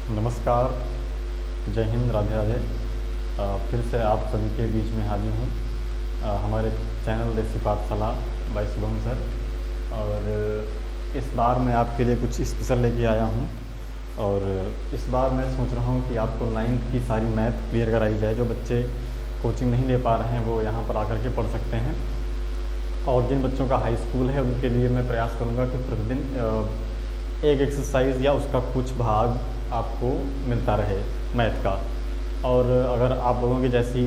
नमस्कार, जय हिंद, राधे राधे। फिर से आप सभी के बीच में हाजिर हूँ हमारे चैनल देसी पाठशाला बाय शुभम सर। और इस बार मैं आपके लिए कुछ स्पेशल लेके आया हूँ। और इस बार मैं सोच रहा हूँ कि आपको 9th की सारी मैथ क्लियर कराई जाए। जो बच्चे कोचिंग नहीं ले पा रहे हैं वो यहाँ पर आकर के पढ़ सकते हैं। और जिन बच्चों का हाई स्कूल है उनके लिए मैं प्रयास करूँगा कि प्रतिदिन एक एक्सरसाइज या उसका कुछ भाग आपको मिलता रहे मैथ का। और अगर आप लोगों की जैसी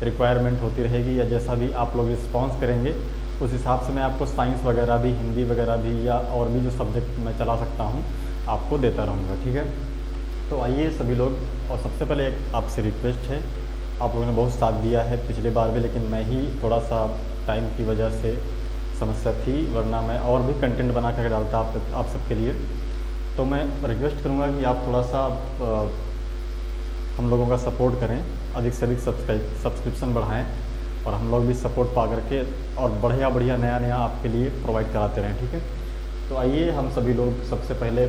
रिक्वायरमेंट होती रहेगी या जैसा भी आप लोग रिस्पॉन्स करेंगे उस हिसाब से मैं आपको साइंस वगैरह भी, हिंदी वगैरह भी या और भी जो सब्जेक्ट मैं चला सकता हूँ आपको देता रहूँगा। ठीक है, तो आइए सभी लोग। और सबसे पहले एक आपसे रिक्वेस्ट है, आप लोगों ने बहुत साथ दिया है पिछले बार भी, लेकिन मैं ही थोड़ा सा टाइम की वजह से समस्या थी, वरना मैं और भी कंटेंट बना कर डालता आप सबके लिए। तो मैं रिक्वेस्ट करूँगा कि आप थोड़ा सा हम लोगों का सपोर्ट करें, अधिक से अधिक सब्सक्रिप्शन बढ़ाएं और हम लोग भी सपोर्ट पा करके और बढ़िया नया आपके लिए प्रोवाइड कराते रहें। ठीक है, तो आइए हम सभी लोग सबसे पहले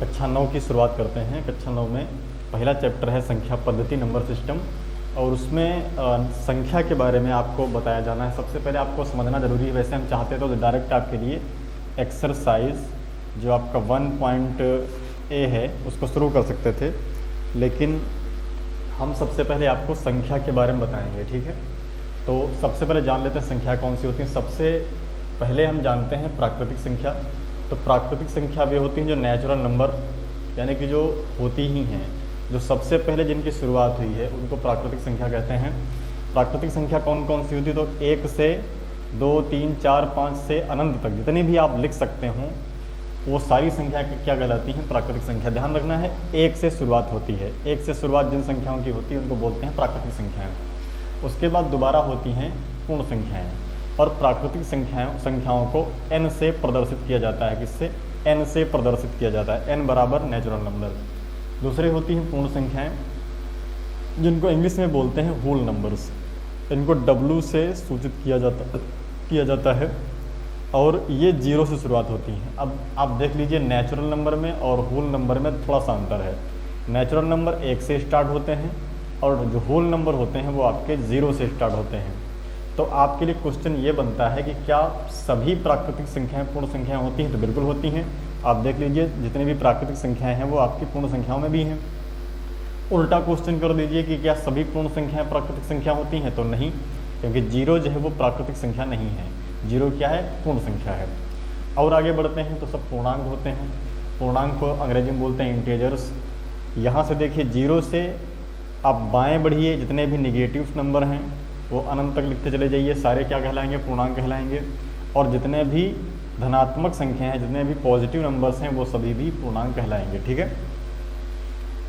कक्षा 9 की शुरुआत करते हैं। कक्षा 9 में पहला चैप्टर है संख्या पद्धति, नंबर सिस्टम। और उसमें संख्या के बारे में आपको बताया जाना है। सबसे पहले आपको समझना ज़रूरी है। वैसे हम चाहते तो डायरेक्ट आपके लिए एक्सरसाइज जो आपका 1.A है उसको शुरू कर सकते थे, लेकिन हम सबसे पहले आपको संख्या के बारे में बताएंगे। ठीक है, तो सबसे पहले जान लेते हैं संख्या कौन सी होती है। सबसे पहले हम जानते हैं प्राकृतिक संख्या। तो प्राकृतिक संख्या वे होती हैं जो नेचुरल नंबर, यानी कि जो होती ही हैं, जो सबसे पहले जिनकी शुरुआत हुई है उनको प्राकृतिक संख्या कहते हैं। प्राकृतिक संख्या कौन कौन सी होती है? तो 1 से 2, 3, 4, 5 से अनंत तक जितनी भी आप लिख सकते हों वो सारी संख्या क्या कहलाती हैं? प्राकृतिक संख्या। ध्यान रखना है, 1 से शुरुआत होती है। 1 से शुरुआत जिन संख्याओं की होती है उनको बोलते हैं प्राकृतिक संख्याएँ। उसके बाद दोबारा होती हैं पूर्ण संख्याएँ। और प्राकृतिक संख्याओं को n से प्रदर्शित किया जाता है। किससे? n से प्रदर्शित किया जाता है, n बराबर नेचुरल नंबर। दूसरी होती हैं पूर्ण संख्याएं, जिनको इंग्लिश में बोलते हैं होल नंबर्स। इनको W से सूचित किया जाता है और ये 0 से शुरुआत होती हैं। अब आप देख लीजिए, नेचुरल नंबर में और होल नंबर में थोड़ा सा अंतर है। नेचुरल नंबर 1 से स्टार्ट होते हैं और जो होल नंबर होते हैं वो आपके 0 से स्टार्ट होते हैं। तो आपके लिए क्वेश्चन ये बनता है कि क्या सभी प्राकृतिक संख्याएं पूर्ण संख्याएं होती हैं? तो बिल्कुल होती हैं। आप देख लीजिए, जितनी भी प्राकृतिक संख्याएं हैं वो आपकी पूर्ण संख्याओं में भी हैं। उल्टा क्वेश्चन कर दीजिए कि क्या सभी पूर्ण संख्याएं प्राकृतिक संख्या होती हैं? तो नहीं, क्योंकि 0 जो है वो प्राकृतिक संख्या नहीं है। 0 क्या है? पूर्ण संख्या है। और आगे बढ़ते हैं तो सब पूर्णांक होते हैं। पूर्णांक को अंग्रेजी में बोलते हैं इंटीजर्स। यहाँ से देखिए, 0 से आप बाएँ बढ़िए, जितने भी निगेटिव नंबर हैं वो अनंत तक लिखते चले जाइए, सारे क्या कहलाएंगे? पूर्णांक कहलाएंगे। और जितने भी धनात्मक संख्या हैं, जितने भी पॉजिटिव नंबर्स हैं वो सभी भी पूर्णांक कहलाएंगे। ठीक है,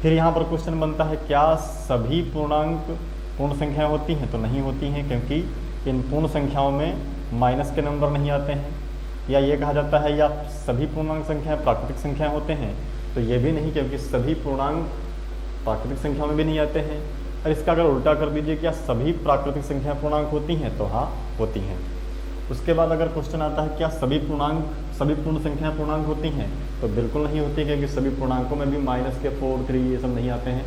फिर यहाँ पर क्वेश्चन बनता है, क्या सभी पूर्णांक पूर्ण संख्याएं होती हैं? तो नहीं होती हैं, क्योंकि इन पूर्ण संख्याओं में माइनस के नंबर नहीं आते हैं। या ये कहा जाता है या सभी पूर्णांक संख्याएं प्राकृतिक संख्याएं होते हैं? तो ये भी नहीं, क्योंकि सभी पूर्णांक प्राकृतिक संख्याओं में भी नहीं आते हैं। और इसका अगर उल्टा कर दीजिए, क्या सभी प्राकृतिक संख्या पूर्णांक होती हैं? तो हाँ, होती हैं। उसके बाद अगर क्वेश्चन आता है, क्या सभी पूर्ण संख्याएं पूर्णांक होती हैं? तो बिल्कुल नहीं होती, क्योंकि सभी पूर्णांकों में भी माइनस के 4, 3 ये सब नहीं आते हैं।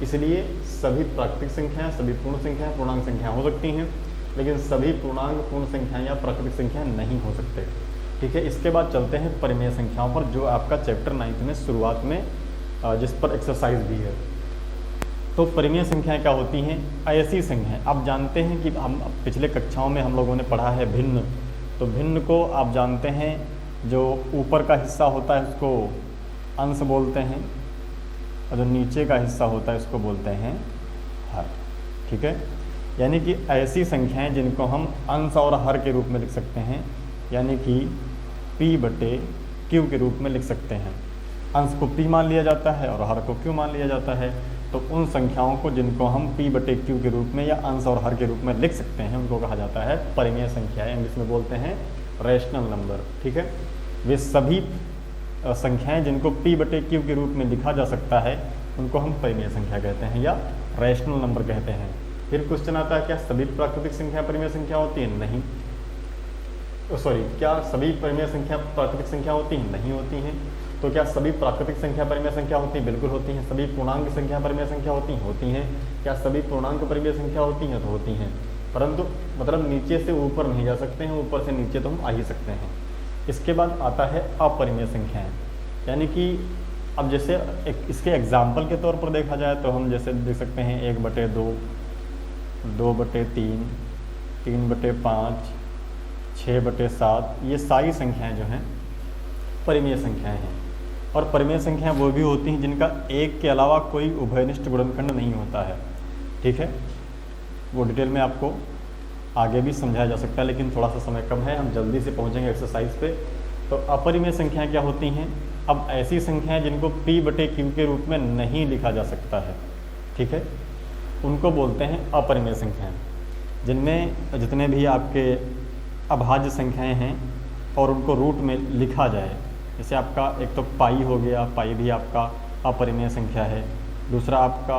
इसलिए सभी प्राकृतिक संख्याएं, सभी पूर्ण संख्याएं पूर्णांक संख्याएं हो सकती हैं, लेकिन सभी पूर्णांक पूर्ण संख्याएं या प्राकृतिक संख्याएं नहीं हो सकते। ठीक है, इसके बाद चलते हैं परिमेय संख्याओं पर, जो आपका चैप्टर 9 में शुरुआत में जिस पर एक्सरसाइज भी है। तो परिमेय संख्याएं क्या होती हैं? ऐसी संख्याएं, आप जानते हैं कि हम पिछले कक्षाओं में हम लोगों ने पढ़ा है भिन्न। तो भिन्न को आप जानते हैं, जो ऊपर का हिस्सा होता है उसको अंश बोलते हैं और जो नीचे का हिस्सा होता है उसको बोलते हैं हर। ठीक है, यानी कि ऐसी संख्याएं जिनको हम अंश और हर के रूप में लिख सकते हैं, यानी कि P/Q के रूप में लिख सकते हैं। अंश को P मान लिया जाता है और हर को Q मान लिया जाता है। तो उन संख्याओं को जिनको हम P/Q के रूप में या अंश और हर के रूप में लिख सकते हैं उनको कहा जाता है परिमेय संख्याएं। इंग्लिश में बोलते हैं रैशनल नंबर। ठीक है, वे सभी संख्याएं जिनको P/Q के रूप में लिखा जा सकता है उनको हम परिमेय संख्या कहते हैं या रैशनल नंबर कहते हैं। फिर क्वेश्चन आता है, क्या सभी प्राकृतिक संख्या परिमेय संख्या होती है? नहीं। क्या सभी परिमेय संख्या प्राकृतिक संख्या होती हैं? नहीं होती हैं। तो क्या सभी प्राकृतिक संख्या परिमेय संख्या होती हैं? बिल्कुल होती हैं। सभी पूर्णांक संख्या परिमेय संख्या होती हैं? होती हैं। क्या सभी पूर्णांक परिमेय संख्या होती हैं? तो होती हैं, परंतु मतलब नीचे से ऊपर नहीं जा सकते हैं, ऊपर से नीचे तो हम आ ही सकते हैं। इसके बाद आता है अपरिमेय संख्याएं, यानी कि अब जैसे इसके एग्जाम्पल के तौर पर देखा जाए तो हम जैसे देख सकते हैं 1/2, 2/3, 3/5, 6/7, ये सारी संख्याएं जो हैं परिमेय संख्याएं हैं। और परिमेय संख्याएं वो भी होती हैं जिनका एक के अलावा कोई उभयनिष्ठ गुणनखंड नहीं होता है। ठीक है, वो डिटेल में आपको आगे भी समझाया जा सकता है, लेकिन थोड़ा सा समय कम है, हम जल्दी से पहुंचेंगे एक्सरसाइज पे। तो अपरिमेय संख्याएं क्या होती हैं? अब ऐसी संख्याएं जिनको P/Q के रूप में नहीं लिखा जा सकता है, ठीक है, उनको बोलते हैं अपरिमेय संख्याएं। जिनमें जितने भी आपके अभाज्य संख्याएं हैं और उनको रूट में लिखा जाए, जैसे आपका एक तो पाई हो गया, पाई भी आपका अपरिमेय संख्या है। दूसरा आपका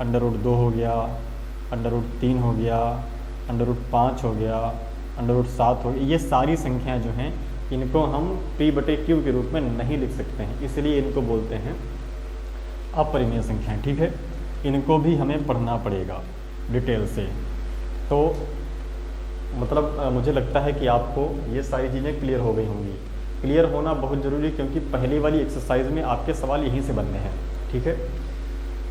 √2 हो गया, √3 हो गया, √5 हो गया, √7 हो गया। ये सारी संख्याएं जो हैं इनको हम P/Q के रूप में नहीं लिख सकते हैं, इसलिए इनको बोलते हैं अपरिमेय संख्याएं। ठीक है, इनको भी हमें पढ़ना पड़ेगा डिटेल से। तो मतलब मुझे लगता है कि आपको ये सारी चीज़ें क्लियर हो गई होंगी। क्लियर होना बहुत ज़रूरी, क्योंकि पहली वाली एक्सरसाइज में आपके सवाल यहीं से बनने हैं। ठीक है,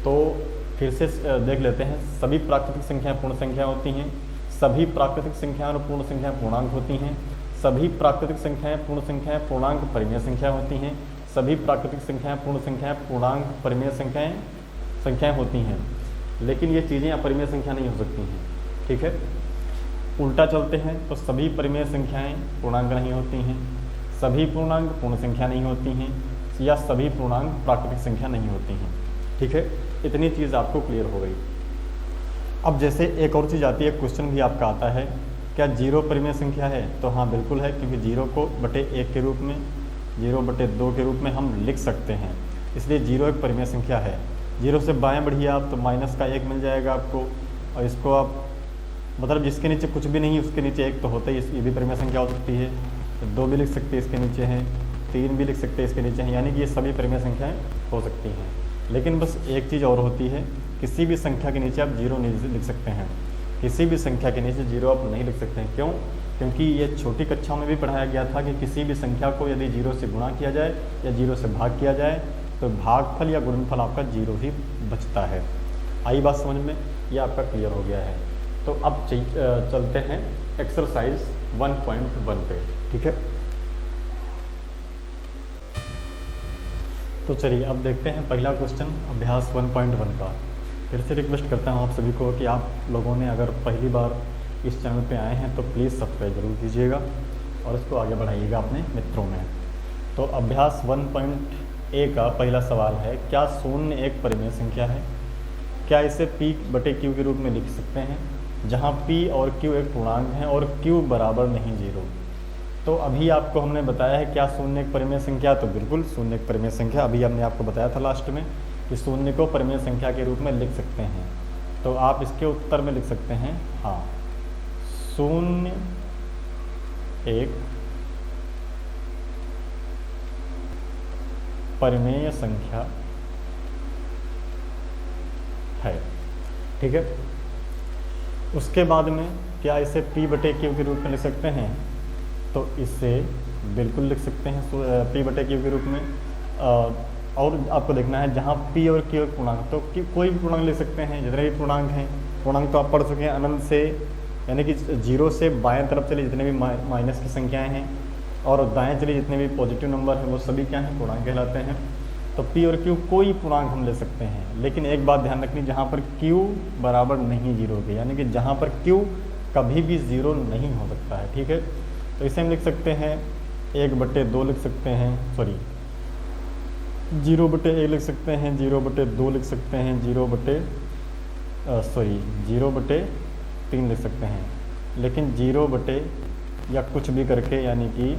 तो फिर से देख लेते हैं। सभी प्राकृतिक संख्याएं पूर्ण संख्या होती हैं। सभी प्राकृतिक संख्याएं और पूर्ण संख्याएं पूर्णांक होती हैं। सभी प्राकृतिक संख्याएं पूर्ण संख्याएं पूर्णांक परिमेय संख्या होती हैं। सभी प्राकृतिक संख्याएं पूर्ण संख्याएं पूर्णांक परिमेय संख्याएं होती हैं। लेकिन ये चीज़ें अपरिमेय संख्या नहीं हो सकती हैं। ठीक है, उल्टा चलते हैं तो सभी परिमेय संख्याएं पूर्णांक नहीं होती हैं, सभी पूर्णांक पूर्ण संख्या नहीं होती हैं, या सभी पूर्णांक प्राकृतिक संख्या नहीं होती हैं। ठीक है, इतनी चीज़ आपको क्लियर हो गई। अब जैसे एक और चीज़ आती है, क्वेश्चन भी आपका आता है, क्या 0 परिमेय संख्या है? तो हाँ बिल्कुल है, क्योंकि 0 को /1 के रूप में, 0/2 के रूप में हम लिख सकते हैं, इसलिए 0 एक परिमेय संख्या है। 0 से बाएं बढ़िए आप तो -1 मिल जाएगा आपको, और इसको आप मतलब जिसके नीचे कुछ भी नहीं उसके नीचे 1 तो होता ही, ये भी परिमेय संख्या हो सकती है। तो 2 भी लिख सकते हैं, इसके नीचे हैं, 3 भी लिख सकते हैं, इसके नीचे हैं, यानी कि ये सभी परिमेय संख्याएँ हो सकती हैं। लेकिन बस एक चीज़ और होती है, किसी भी संख्या के नीचे आप 0 नहीं लिख सकते हैं। किसी भी संख्या के नीचे 0 आप नहीं लिख सकते हैं। क्यों? क्योंकि ये छोटी कक्षाओं में भी पढ़ाया गया था कि किसी भी संख्या को यदि 0 से गुणा किया जाए या 0 से भाग किया जाए तो भागफल या गुणनफल आपका 0 ही बचता है। आई बात समझ में? ये आपका क्लियर हो गया है। तो अब चलते हैं एक्सरसाइज 1.1 पे। ठीक है, तो चलिए अब देखते हैं पहला क्वेश्चन अभ्यास 1.1 का। फिर से रिक्वेस्ट करता हूँ आप सभी को कि आप लोगों ने अगर पहली बार इस चैनल पे आए हैं तो प्लीज़ सब्सक्राइब जरूर कीजिएगा और इसको आगे बढ़ाइएगा अपने मित्रों में। तो अभ्यास 1.1 का पहला सवाल है, क्या 0 एक परिमेय संख्या है? क्या इसे P/Q के रूप में लिख सकते हैं, जहाँ P और Q एक पूर्णांक हैं और Q बराबर नहीं 0? तो अभी आपको हमने बताया है क्या 0 एक परिमेय संख्या, तो बिल्कुल 0 एक परिमेय संख्या। अभी हमने आपको बताया था लास्ट में कि 0 को परिमेय संख्या के रूप में लिख सकते हैं। तो आप इसके उत्तर में लिख सकते हैं हाँ, 0 एक परिमेय संख्या है। ठीक है, उसके बाद में क्या इसे P/Q के रूप में लिख सकते हैं? तो इसे बिल्कुल लिख सकते हैं P/Q के रूप में। और आपको देखना है जहाँ P और Q पूर्णांक, तो कोई भी पूर्णांक लिख सकते हैं, जितने भी पूर्णांक हैं। पूर्णांक तो आप पढ़ चुके हैं अनंत से, यानी कि 0 से बाएं तरफ चले जितने भी माइनस की संख्याएं हैं, और दाएं चले जितने भी पॉजिटिव नंबर हैं, वो सभी क्या हैं? पूर्णांक कहलाते हैं। तो P और Q कोई पूर्णांक हम ले सकते हैं, लेकिन एक बात ध्यान रखनी, जहाँ पर Q बराबर नहीं 0 के, यानी कि जहाँ पर Q कभी भी 0 नहीं हो सकता है। ठीक है, तो इसे हम लिख सकते हैं 1/2 लिख सकते हैं, सॉरी 0/1 लिख सकते हैं, 0/2 लिख सकते हैं, 0/3 लिख सकते हैं। लेकिन 0 या कुछ भी करके, यानी कि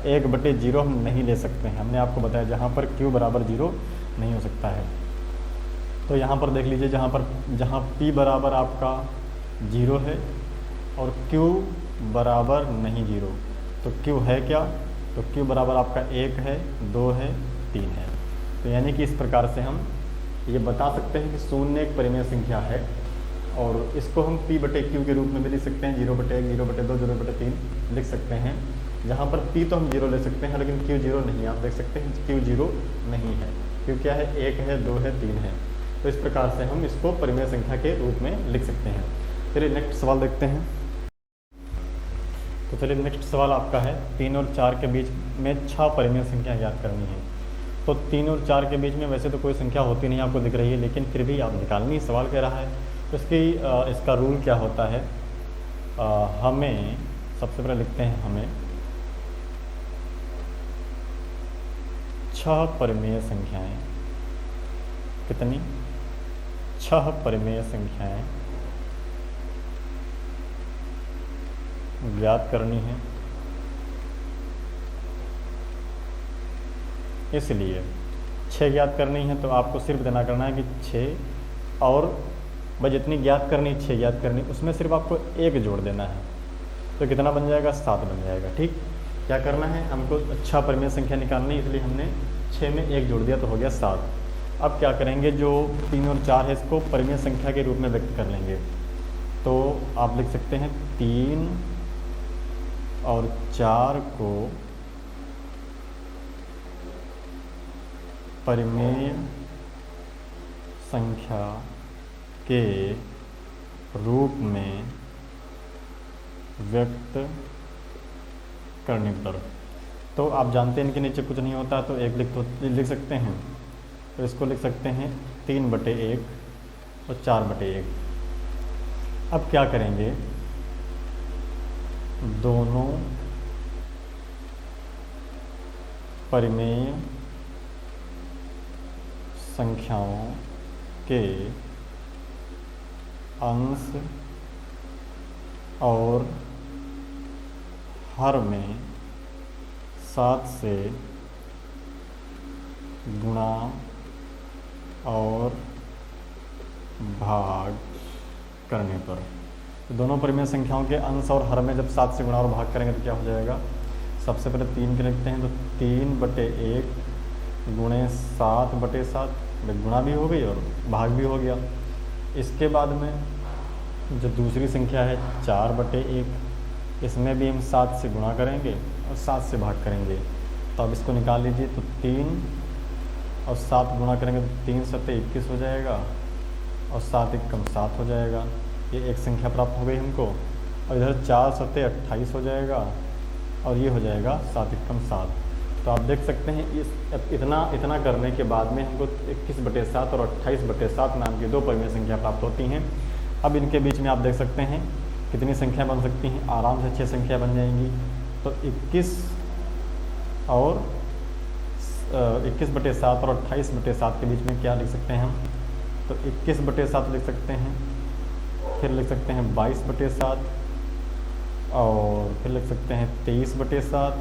1/0 हम नहीं ले सकते हैं। हमने आपको बताया जहाँ पर Q बराबर 0 नहीं हो सकता है। तो यहाँ पर देख लीजिए, जहाँ P बराबर आपका 0 है और Q बराबर नहीं 0, तो Q है क्या? तो q बराबर आपका 1 है, 2 है, 3 है। तो यानी कि इस प्रकार से हम ये बता सकते हैं कि शून्य एक परिमेय संख्या है और इसको हम p बटे q के रूप में भी लिख सकते हैं, 0/1, 0/2, 0/3 लिख सकते हैं। जहाँ पर p तो हम 0 ले सकते हैं, लेकिन q 0 नहीं। आप देख सकते हैं q 0 नहीं है, q क्या है, 1 है, 2 है, 3 है। तो इस प्रकार से हम इसको परिमेय संख्या के रूप में लिख सकते हैं। चलिए नेक्स्ट सवाल देखते हैं। तो चलिए नेक्स्ट सवाल आपका है 3 और 4 के बीच में 6 परिमेय संख्या ज्ञात करनी है। तो 3 और 4 के बीच में वैसे तो कोई संख्या होती नहीं आपको दिख रही है, लेकिन फिर भी आप निकालनी सवाल कह रहा है। तो इसका रूल क्या होता है, हमें सबसे पहले लिखते हैं, हमें 6 परिमेय संख्याएं, कितनी, 6 परिमेय संख्याएं ज्ञात करनी है। इसलिए 6 ज्ञात करनी है तो आपको सिर्फ इतना करना है कि 6 और भाई जितनी ज्ञात करनी, 6 ज्ञात करनी, उसमें सिर्फ आपको 1 जोड़ देना है। तो कितना बन जाएगा, 7 बन जाएगा। ठीक, क्या करना है, हमको 6 परिमेय संख्या निकालनी, इसलिए हमने 6 में 1 जोड़ दिया तो हो गया 7। अब क्या करेंगे, जो 3 और 4 है इसको परिमेय संख्या के रूप में व्यक्त कर लेंगे। तो आप लिख सकते हैं 3 और 4 को परिमेय संख्या के रूप में व्यक्त करने पर, तो आप जानते हैं इनके नीचे कुछ नहीं होता, तो 1 लिख सकते हैं। तो इसको लिख सकते हैं 3/1 और 4/1। अब क्या करेंगे, दोनों परिमेय संख्याओं के अंश और हर में 7 से गुणा और भाग करने पर, तो दोनों परिमेय संख्याओं के अंश और हर में जब 7 से गुणा और भाग करेंगे तो क्या हो जाएगा। सबसे पहले 3 के लिखते हैं, तो 3/1 गुणे 7/7, गुणा भी हो गई और भाग भी हो गया। इसके बाद में जो दूसरी संख्या है 4/1, इसमें भी हम 7 से गुणा करेंगे और 7 से भाग करेंगे। तो अब इसको निकाल लीजिए, तो 3 और 7 गुणा करेंगे तो 3 7 21 हो जाएगा और 7 1 7 हो जाएगा। ये एक संख्या प्राप्त हो गई हमको। और इधर 4 7 28 हो जाएगा और ये हो जाएगा 7 1 7। तो आप देख सकते हैं इतना करने के बाद में हमको 21/7 और 28/7 नाम की 2 परिमेय संख्या प्राप्त होती हैं। अब इनके बीच में आप देख सकते हैं कितनी संख्या बन सकती हैं, आराम से 6 संख्या बन जाएंगी। तो 21 और 21/7 और 28/7 के बीच में क्या लिख सकते हैं हम, तो 21/7 लिख सकते हैं, फिर लिख सकते हैं 22/7 और फिर लिख सकते हैं 23/7,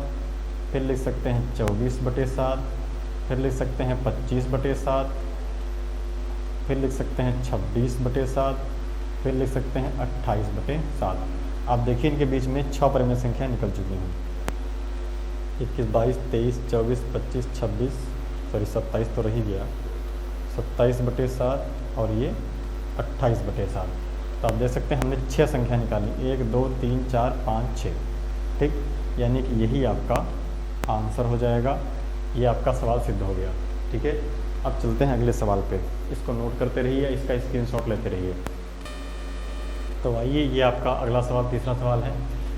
फिर लिख सकते हैं 24/7, फिर लिख सकते हैं 25/7, फिर लिख सकते हैं 26/7, फिर लिख सकते हैं 28/7। आप देखिए इनके बीच में 6 परिमेय संख्या निकल चुकी हैं। 21 22 23 24 25 26 सॉरी 27 तो रह गया, 27/7 और ये 28/7। तो आप देख सकते हैं हमने 6 संख्या निकाली, 1 2 3 4 5 6। ठीक, यानी कि यही आपका आंसर हो जाएगा। ये आपका सवाल सिद्ध हो गया। ठीक है, अब चलते हैं अगले सवाल पे। इसको नोट करते रहिए, इसका स्क्रीनशॉट लेते रहिए। तो आइए, ये आपका अगला सवाल, तीसरा सवाल है।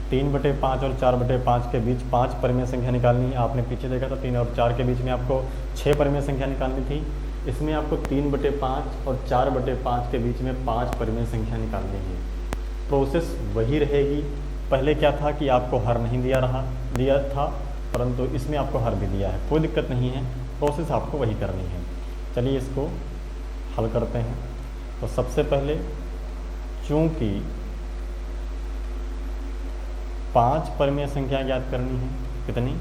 3/5 और 4/5 के बीच 5 परिमेय संख्या निकालनी है। आपने पीछे देखा था 3 और 4 के बीच में आपको 6 परिमेय संख्या निकालनी थी। इसमें आपको 3/5 और 4/5 के बीच में 5 परिमेय संख्या निकालनी है। प्रोसेस वही रहेगी। पहले क्या था कि आपको हर नहीं दिया था, परंतु इसमें आपको हर भी दिया है। कोई दिक्कत नहीं है, प्रोसेस आपको वही करनी है। चलिए इसको हल करते हैं। तो सबसे पहले चूँकि 5 परिमेय संख्या ज्ञात करनी है, कितनी,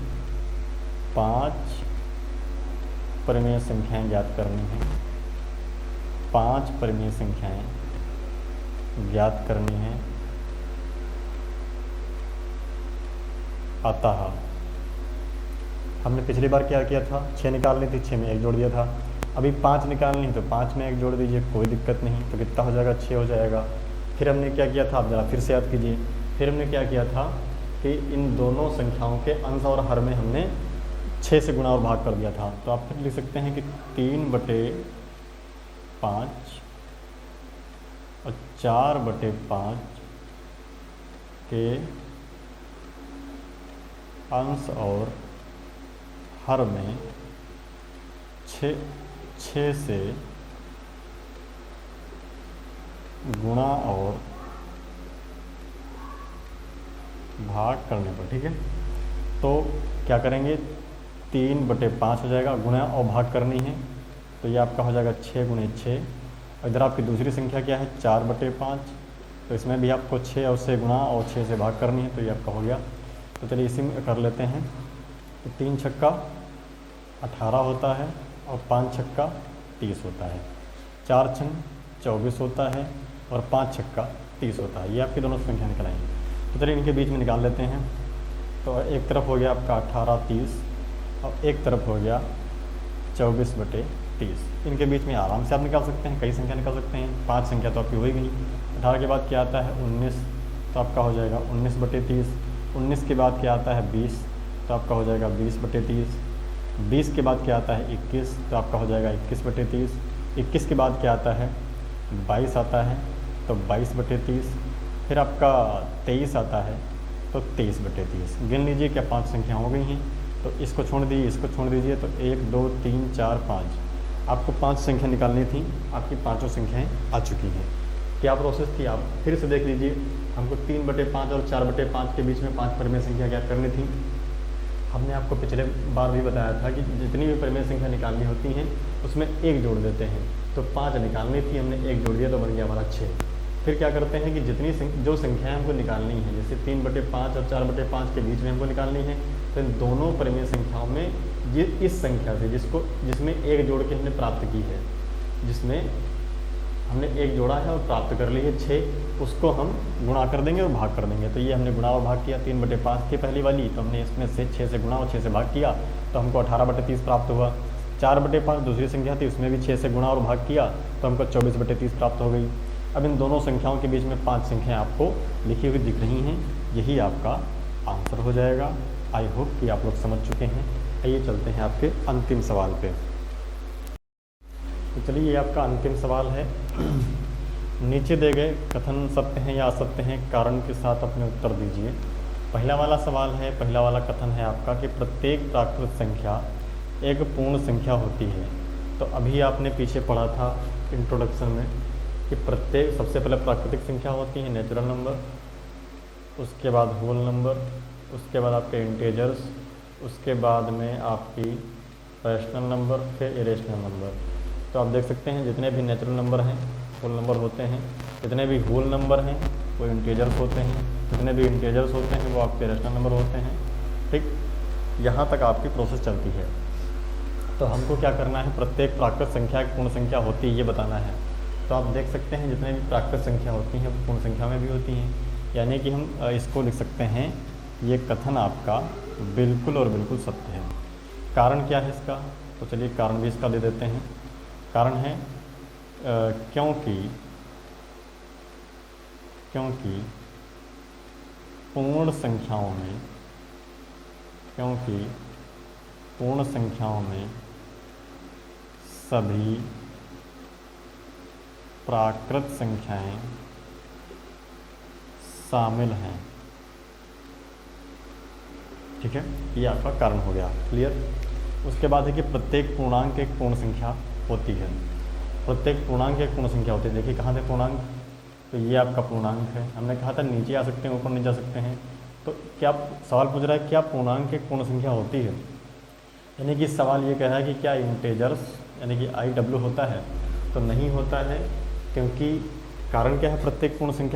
5 परिमेय संख्याएं ज्ञात करनी है, 5 परिमेय संख्याएं ज्ञात करनी है। अतः हमने पिछली बार क्या किया था, 6 निकालनी थी, 6 में 1 जोड़ दिया था। अभी 5 निकालनी है तो 5 में 1 जोड़ दीजिए, कोई दिक्कत नहीं। तो कितना हो जाएगा, 6 हो जाएगा। फिर हमने क्या किया था, आप ज़रा फिर से याद कीजिए। फिर हमने क्या किया था कि इन दोनों संख्याओं के अंश और हर में हमने 6 से गुणा और भाग कर दिया था। तो आप फिर लिख सकते हैं कि 3/5 और 4/5 के अंश और हर में 6 से गुणा और भाग करने पर, ठीक है। तो क्या करेंगे, 3/5 हो जाएगा, गुणा और भाग करनी है तो ये आपका हो जाएगा 6 × 6। इधर आपकी दूसरी संख्या क्या है, 4/5, तो इसमें भी आपको 6 और से गुणा और 6 से भाग करनी है, तो ये आपका हो गया। तो चलिए इसी में कर लेते हैं। तो 3 छक्का 18 होता है और 5 छक्का 30 होता है, 4 छंग 24 होता है और 5 छक्का 30 होता है। ये आपकी दोनों संख्या निकल आएंगी। तो चलिए इनके बीच में निकाल लेते हैं। तो एक तरफ हो गया आपका 18 30 और एक तरफ हो गया 24/30। इनके बीच में आराम से आप निकाल सकते हैं, कई संख्या निकाल सकते हैं। 5 संख्या तो आपकी होगी नहीं। 18 के बाद क्या आता है 19, तो आपका हो जाएगा 19/30। 19 के बाद क्या आता है 20, तो आपका हो जाएगा 20/30। 20 के बाद क्या आता है 21, तो आपका हो जाएगा 21/30। 21 के बाद क्या आता है 22 आता है, तो 22/30। फिर आपका 23 आता है, तो 23/30। गिन लीजिए क्या 5 संख्या हो गई हैं। तो इसको छोड़ दीजिए, इसको छोड़ दीजिए, तो 1 2 3 4 5 आपको 5 संख्या निकालनी थी। आपकी पाँचों संख्याएँ आ चुकी हैं। क्या प्रोसेस थी आप फिर से देख लीजिए। हमको 3/5 और 4/5 के बीच में 5 परिमेय संख्या क्या करनी थी। हमने आपको पिछले बार भी बताया था कि जितनी भी परिमेय संख्या निकालनी होती हैं उसमें 1 जोड़ देते हैं। तो 5 निकालनी थी, हमने 1 जोड़ दिया तो बन गया हमारा 6। फिर क्या करते हैं कि जितनी जो संख्याएं हमको निकालनी है, जैसे 3/5 और 4/5 के बीच में हमको निकालनी है, तो इन दोनों परिमेय संख्याओं में ये इस संख्या से जिसमें 1 जोड़ के हमने प्राप्त की है, जिसमें हमने 1 जोड़ा है और प्राप्त कर ली है 6, उसको हम गुणा कर देंगे और भाग कर देंगे। तो ये हमने गुणा और भाग किया। 3/5 थी पहली वाली, तो हमने इसमें से 6 से गुणा और 6 से भाग किया, तो हमको 18/30 प्राप्त हुआ। 4/5 दूसरी संख्या थी, उसमें भी 6 से गुणा और भाग किया, तो हमको 24/30 प्राप्त हो गई। अब इन दोनों संख्याओं के बीच में 5 संख्याएँ आपको लिखी हुई दिख रही हैं। यही आपका आंसर हो जाएगा। आई होप कि आप लोग समझ चुके हैं। आइए चलते हैं आपके अंतिम सवाल पे। तो चलिए ये आपका अंतिम सवाल है। नीचे दे गए कथन सत्य हैं या असत्य हैं, कारण के साथ अपने उत्तर दीजिए। पहला वाला सवाल है, पहला वाला कथन है आपका कि प्रत्येक प्राकृत संख्या एक पूर्ण संख्या होती है। तो अभी आपने पीछे पढ़ा था इंट्रोडक्शन में कि प्रत्येक सबसे पहले प्राकृतिक संख्या होती है नेचुरल नंबर, उसके बाद होल नंबर, उसके बाद आपके इंटेजर्स, उसके बाद में आपकी रैशनल नंबर, फिर इरेशनल नंबर। तो आप देख सकते हैं जितने भी नेचुरल नंबर हैं होल नंबर होते हैं, जितने भी होल नंबर हैं वो इंटीजर्स होते हैं, जितने भी इंटीजर्स होते हैं वो आपके रैशनल नंबर होते हैं। ठीक, यहाँ तक आपकी प्रोसेस चलती है। तो हमको क्या करना है, प्रत्येक प्राकृत संख्या एक पूर्ण संख्या होती है ये बताना है। तो आप देख सकते हैं जितने भी प्राकृत संख्या होती हैं वो पूर्ण संख्या में भी होती हैं, यानी कि हम इसको लिख सकते हैं ये कथन आपका बिल्कुल और बिल्कुल सत्य है। कारण क्या है इसका, तो चलिए कारण भी इसका दे देते हैं। कारण है क्योंकि पूर्ण संख्याओं में सभी प्राकृत संख्याएं शामिल हैं। ठीक है, ये आपका कारण हो गया। क्लियर। उसके बाद है कि प्रत्येक पूर्णांक एक पूर्ण संख्या होती है। प्रत्येक पूर्णांक एक पूर्ण संख्या होती है। देखिए कहाँ थे पूर्णांक, तो ये आपका पूर्णांक है। हमने कहा था नीचे आ सकते हैं, ऊपर नहीं जा सकते हैं। तो क्या सवाल पूछ रहा है क्या पूर्णांक एक पूर्ण संख्या होती है, यानी कि सवाल ये कह रहा है कि क्या इंटेजर्स यानी कि IW होता है, तो नहीं होता है। क्योंकि कारण क्या है, प्रत्येक पूर्णांक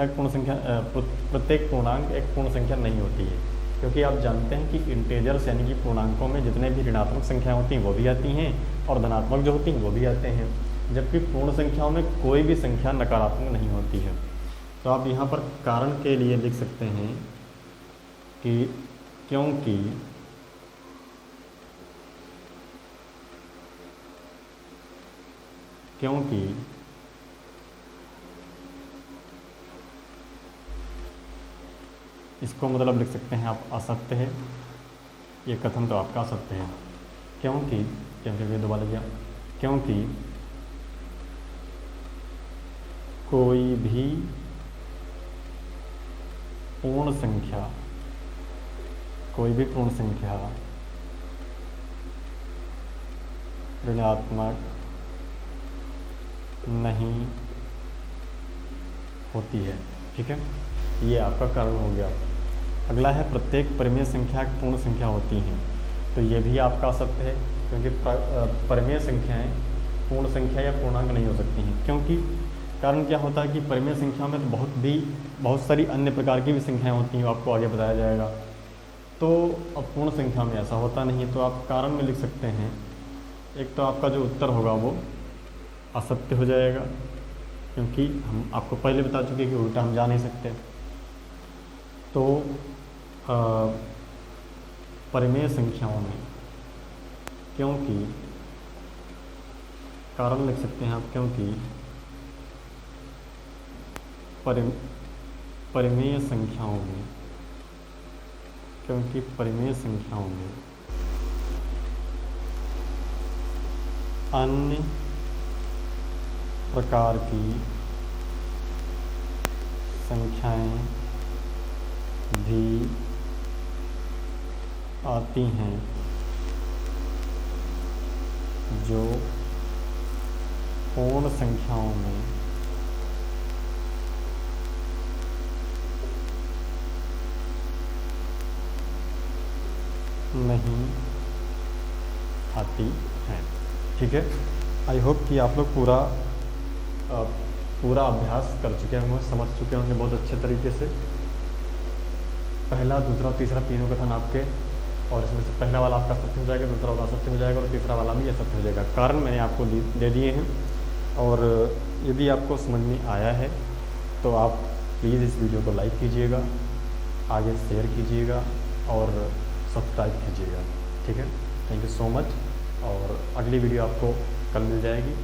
एक पूर्ण संख्या नहीं होती है। क्योंकि आप जानते हैं कि इंटेजर्स यानी कि पूर्णांकों में जितने भी ऋणात्मक संख्याएं होती हैं वो भी आती हैं और धनात्मक जो होती हैं वो भी आते हैं, जबकि पूर्ण संख्याओं में कोई भी संख्या नकारात्मक नहीं होती है। तो आप यहाँ पर कारण के लिए लिख सकते हैं कि क्योंकि क्योंकि इसको मतलब लिख सकते हैं आप असत्य है, ये कथन तो आपका असत्य है। क्योंकि क्योंकि दोबारा लिखिए, क्योंकि कोई भी पूर्ण संख्या, कोई भी पूर्ण संख्या ऋणात्मक नहीं होती है। ठीक है, ये आपका कारण हो गया। अगला है प्रत्येक परिमेय संख्या पूर्ण संख्या होती हैं, तो ये भी आपका असत्य है, क्योंकि परिमेय संख्याएं पूर्ण संख्या या पूर्णांक नहीं हो सकती हैं। क्योंकि कारण क्या होता है कि परिमेय संख्या में तो बहुत सारी अन्य प्रकार की भी संख्याएं होती हैं, आपको आगे बताया जाएगा। तो अब पूर्ण संख्या में ऐसा होता नहीं है, तो आप कारण में लिख सकते हैं। एक तो आपका जो उत्तर होगा वो असत्य हो जाएगा, क्योंकि हम आपको पहले बता चुके हैं कि उल्टा हम जा नहीं सकते। तो परिमेय संख्याओं में, क्योंकि कारण लिख सकते हैं आप, क्योंकि परिमेय संख्याओं में, क्योंकि परिमेय संख्याओं में अन्य प्रकार की संख्याएं भी आती हैं जो पूर्ण संख्याओं में नहीं आती हैं। ठीक है, आई होप कि आप लोग पूरा अभ्यास कर चुके होंगे, समझ चुके होंगे बहुत अच्छे तरीके से। पहला, दूसरा, तीसरा तीनों कथन आपके, और इसमें से पहला वाला आपका सत्य हो जाएगा, दूसरा वाला असत्य हो जाएगा और तीसरा वाला भी असत्य हो जाएगा। कारण मैंने आपको दे दिए हैं, और यदि आपको समझ में आया है तो आप प्लीज़ इस वीडियो को लाइक कीजिएगा, आगे शेयर कीजिएगा और सब्सक्राइब कीजिएगा। ठीक है, थैंक यू सो मच, और अगली वीडियो आपको कल मिल जाएगी।